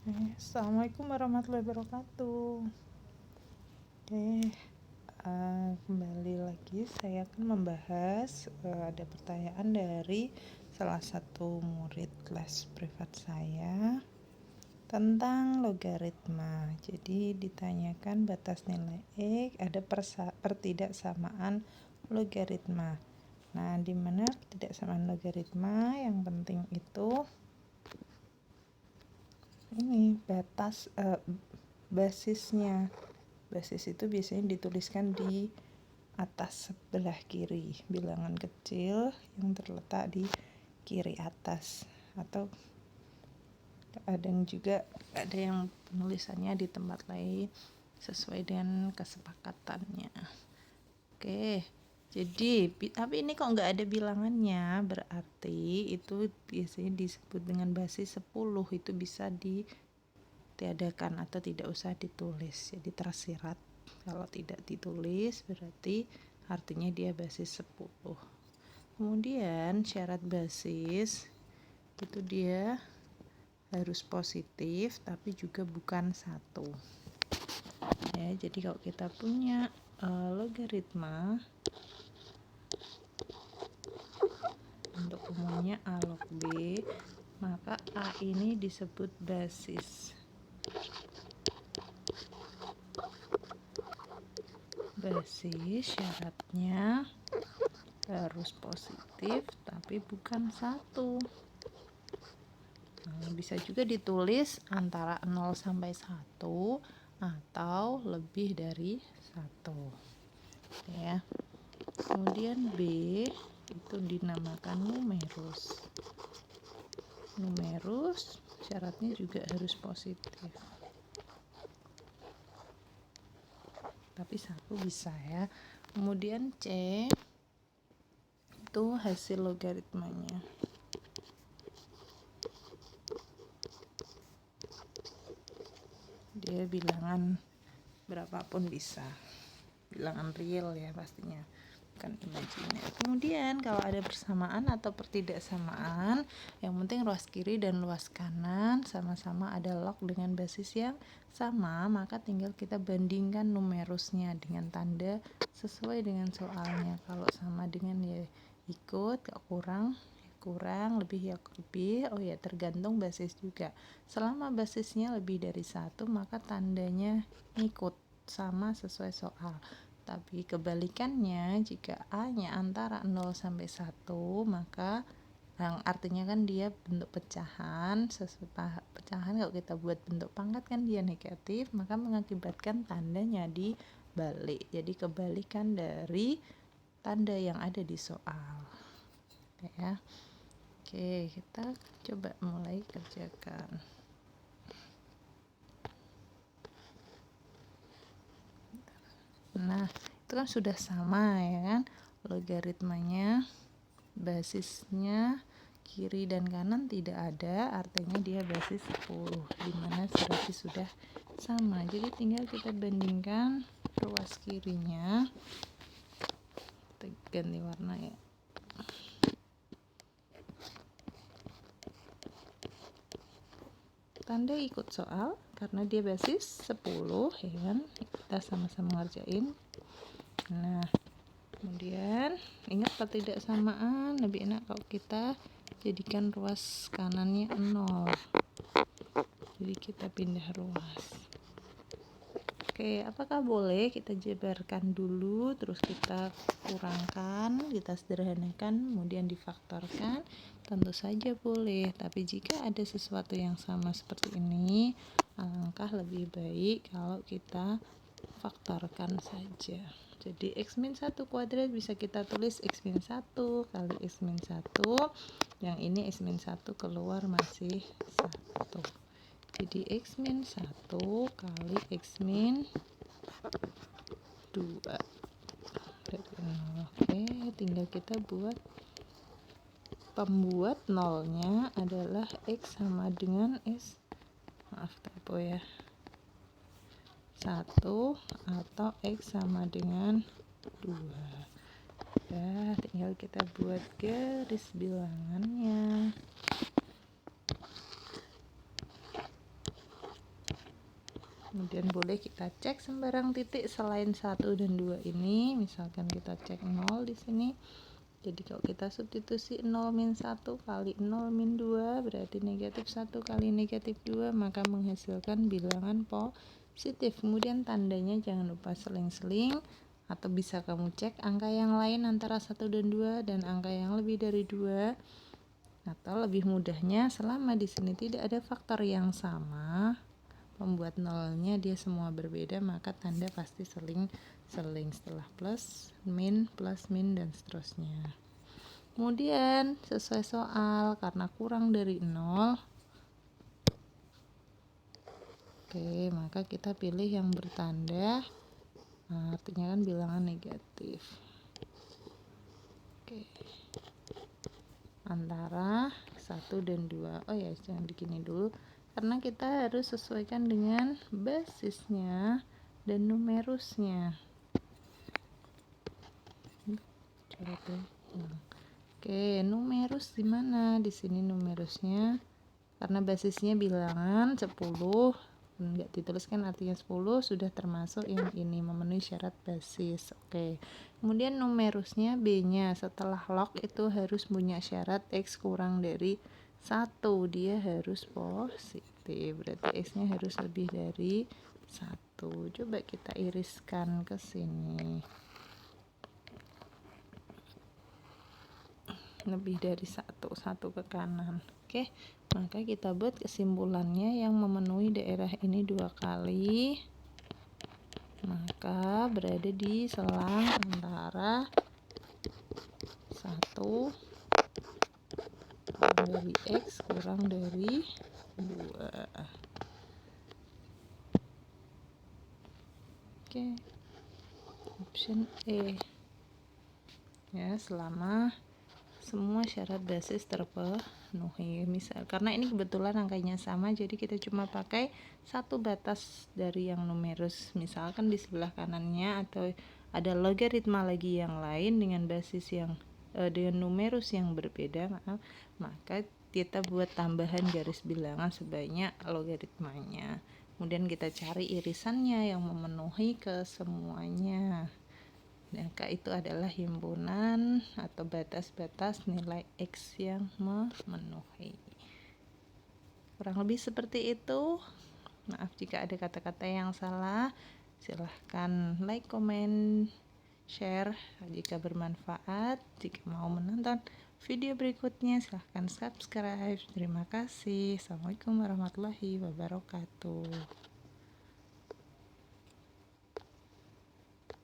Assalamualaikum warahmatullahi wabarakatuh. Kembali lagi saya akan membahas ada pertanyaan dari salah satu murid kelas privat saya tentang logaritma. Jadi ditanyakan batas nilai X, ada pertidaksamaan logaritma. Nah, di mana pertidaksamaan logaritma yang penting itu ini basisnya. Basis itu biasanya dituliskan di atas sebelah kiri, bilangan kecil yang terletak di kiri atas, atau ada yang penulisannya di tempat lain sesuai dengan kesepakatannya. Oke, jadi tapi ini kok nggak ada bilangannya, berarti itu biasanya disebut dengan basis 10, itu bisa ditiadakan atau tidak usah ditulis, jadi tersirat. Kalau tidak ditulis berarti artinya dia basis 10. Kemudian syarat basis itu dia harus positif tapi juga bukan 1 ya. Jadi kalau kita punya logaritma untuk umumnya A log B, maka A ini disebut basis. Basis syaratnya harus positif tapi bukan 1. Bisa juga ditulis antara 0 sampai 1 atau lebih dari 1 ya. Kemudian B itu dinamakan numerus. Numerus syaratnya juga harus positif, tapi 1 bisa ya. Kemudian C itu hasil logaritmanya. Dia bilangan berapapun bisa, bilangan real ya pastinya, bukan imajiner. Kemudian kalau ada persamaan atau pertidaksamaan, yang penting luas kiri dan luas kanan sama-sama ada log dengan basis yang sama, maka tinggal kita bandingkan numerusnya dengan tanda sesuai dengan soalnya. Kalau sama dengan ya ikut, kalau kurang, lebih ya lebih. Oh ya, tergantung basis juga. Selama basisnya lebih dari 1, maka tandanya ngikut sama sesuai soal. Tapi kebalikannya, jika A-nya antara 0 sampai 1, maka yang artinya kan dia bentuk pecahan. Sesuai pecahan kalau kita buat bentuk pangkat kan dia negatif, maka mengakibatkan tandanya dibalik. Jadi kebalikan dari tanda yang ada di soal ya. Oke, kita coba mulai kerjakan. Nah, itu kan sudah sama ya kan, logaritmanya basisnya kiri dan kanan tidak ada, artinya dia basis 10, dimana berarti sudah sama. Jadi tinggal kita bandingkan ruas kirinya, kita ganti warna ya. Tanda ikut soal karena dia basis 10 ya kan, kita sama-sama ngerjain. Nah, kemudian ingat pertidaksamaan, lebih enak kalau kita jadikan ruas kanannya 0, jadi kita pindah ruas. Oke, apakah boleh kita jabarkan dulu, terus kita kurangkan, kita sederhanakan, kemudian difaktorkan? Tentu saja boleh, tapi jika ada sesuatu yang sama seperti ini, alangkah lebih baik kalau kita faktorkan saja. Jadi x-1 kuadrat bisa kita tulis x-1 kali x-1, yang ini x-1 keluar masih 1. Jadi x-1 kali x-2 dari 0. Oke, tinggal kita buat pembuat nolnya adalah x sama dengan typo ya, 1 atau x sama dengan 2. Ya, tinggal kita buat garis bilangannya. Kemudian boleh kita cek sembarang titik selain 1 dan 2 ini. Misalkan kita cek 0 di sini. Jadi kalau kita substitusi 0 min 1 kali 0 min 2 berarti negatif 1 kali negatif 2, maka menghasilkan bilangan positif. Kemudian tandanya jangan lupa seling-seling, atau bisa kamu cek angka yang lain antara 1 dan 2 dan angka yang lebih dari 2. Atau lebih mudahnya, selama di sini tidak ada faktor yang sama, membuat nolnya dia semua berbeda, maka tanda pasti seling setelah plus min dan seterusnya. Kemudian sesuai soal, karena kurang dari 0, oke, maka kita pilih yang bertanda, artinya kan bilangan negatif. Oke, antara 1 dan 2. Oh ya, jangan begini dulu, karena kita harus sesuaikan dengan basisnya dan numerusnya. Oke, numerus di mana? Di sini numerusnya, karena basisnya bilangan 10, enggak dituliskan artinya 10, sudah termasuk yang ini memenuhi syarat basis. Oke. Kemudian numerusnya B-nya setelah log itu harus punya syarat X kurang dari 1, dia harus positif, berarti X-nya harus lebih dari 1. Coba kita iriskan ke sini. Lebih dari 1 ke kanan. Oke, maka kita buat kesimpulannya, yang memenuhi daerah ini 2 kali, maka berada di selang antara 1 kurang dari X kurang dari 2. Oke, option E ya, selama semua syarat basis terpenuhi. Misal karena ini kebetulan angkanya sama, jadi kita cuma pakai satu batas dari yang numerus. Misalkan di sebelah kanannya atau ada logaritma lagi yang lain dengan basis yang dengan numerus yang berbeda, maka kita buat tambahan garis bilangan sebanyak logaritmanya. Kemudian kita cari irisannya yang memenuhi ke semuanya. Maka itu adalah himpunan atau batas-batas nilai X yang memenuhi. Kurang lebih seperti itu. Maaf jika ada kata-kata yang salah. Silahkan like, comment, share jika bermanfaat. Jika mau menonton video berikutnya silahkan subscribe. Terima kasih. Assalamualaikum warahmatullahi wabarakatuh.